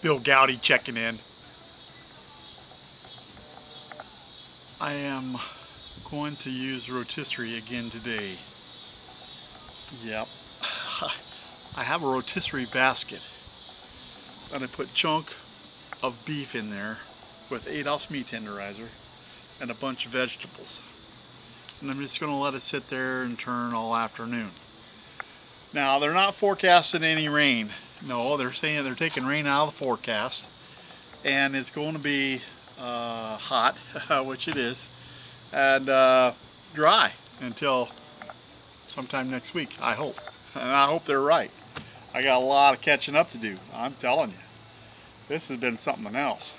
Bill Goudy checking in. I am going to use rotisserie again today. Yep. I have a rotisserie basket and I put a chunk of beef in there with 8-ounce meat tenderizer and a bunch of vegetables. And I'm just going to let it sit there and turn all afternoon. Now, they're not forecasting any rain. No, they're saying they're taking rain out of the forecast, and it's going to be hot, which it is, and dry until sometime next week, I hope. And I hope they're right. I got a lot of catching up to do, I'm telling you. This has been something else.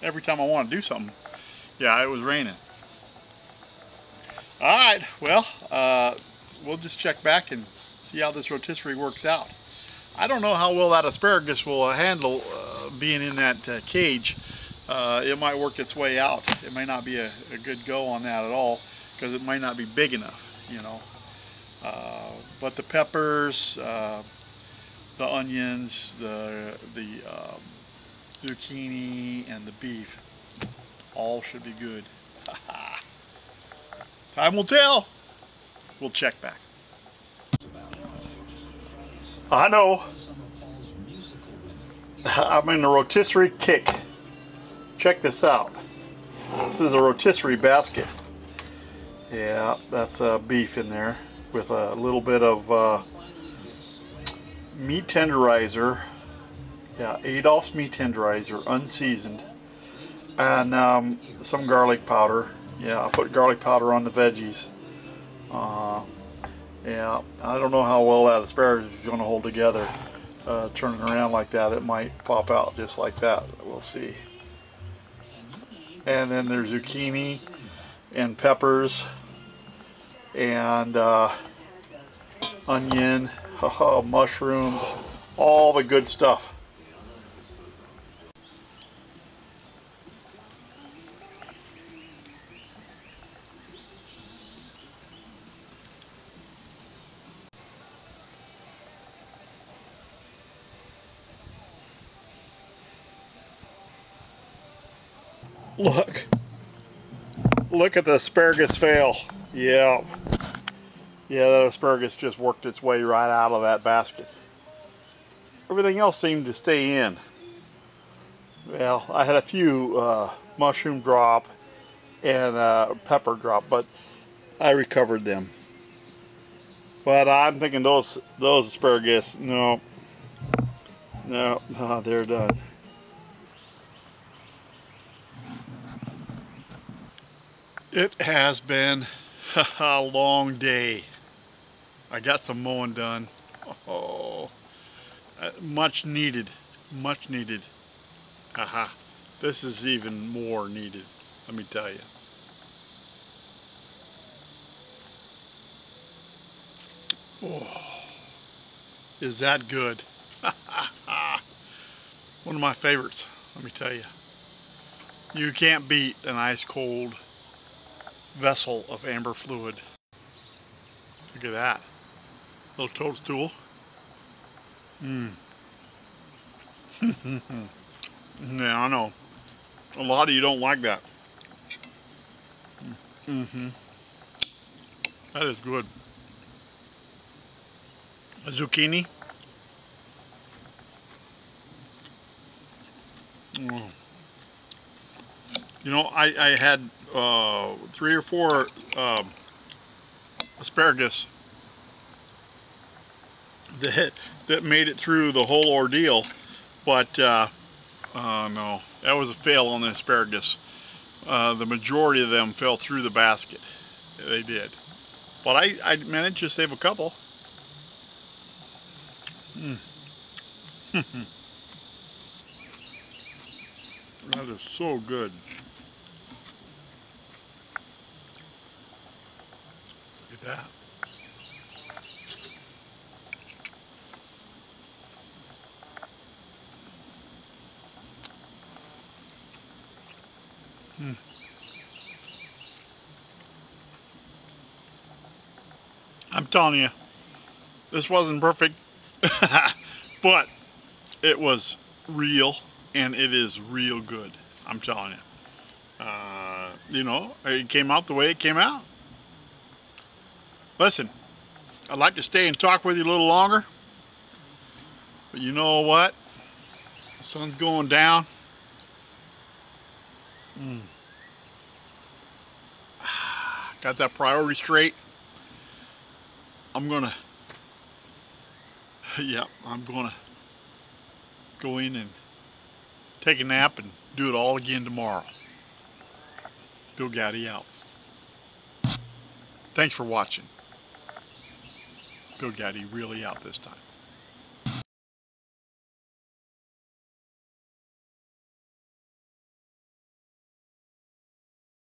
Every time I want to do something, yeah, it was raining. Alright, well, we'll just check back and see how this rotisserie works out. I don't know how well that asparagus will handle being in that cage. It might work its way out. It might not be a good go on that at all because it might not be big enough, you know. But the peppers, the onions, the zucchini, and the beef all should be good. Time will tell. We'll check back. I know. I'm in the rotisserie kick. Check this out. This is a rotisserie basket. Yeah, that's beef in there with a little bit of meat tenderizer. Yeah, 8-ounce meat tenderizer, unseasoned. And some garlic powder. Yeah, I put garlic powder on the veggies. Yeah, I don't know how well that asparagus is going to hold together. Turning around like that, it might pop out just like that. We'll see. And then there's zucchini and peppers and onion, mushrooms, all the good stuff. Look at the asparagus fail. Yeah, that asparagus just worked its way right out of that basket. Everything else seemed to stay in. Well, I had a few mushroom drop and pepper drop, but I recovered them. But I'm thinking those asparagus, no, they're done. It has been a long day. I got some mowing done. Oh, much needed, much needed. Aha, this is even more needed, let me tell you. Oh, is that good? One of my favorites, let me tell you. You can't beat an ice cold vessel of amber fluid. Look at that. Little toadstool. Yeah, I know. A lot of you don't like that. That is good. A zucchini. You know, I had 3 or 4 asparagus that made it through the whole ordeal, but no, that was a fail on the asparagus. The majority of them fell through the basket. They did, but I managed to save a couple. That is so good. Look at that. I'm telling you, this wasn't perfect, but it was real, and it is real good. I'm telling you. You know, it came out the way it came out. Listen, I'd like to stay and talk with you a little longer, but you know what? The sun's going down. Got that priority straight. I'm gonna go in and take a nap and do it all again tomorrow. Bill Goudy out. Thanks for watching. Bill Goudy really out this time.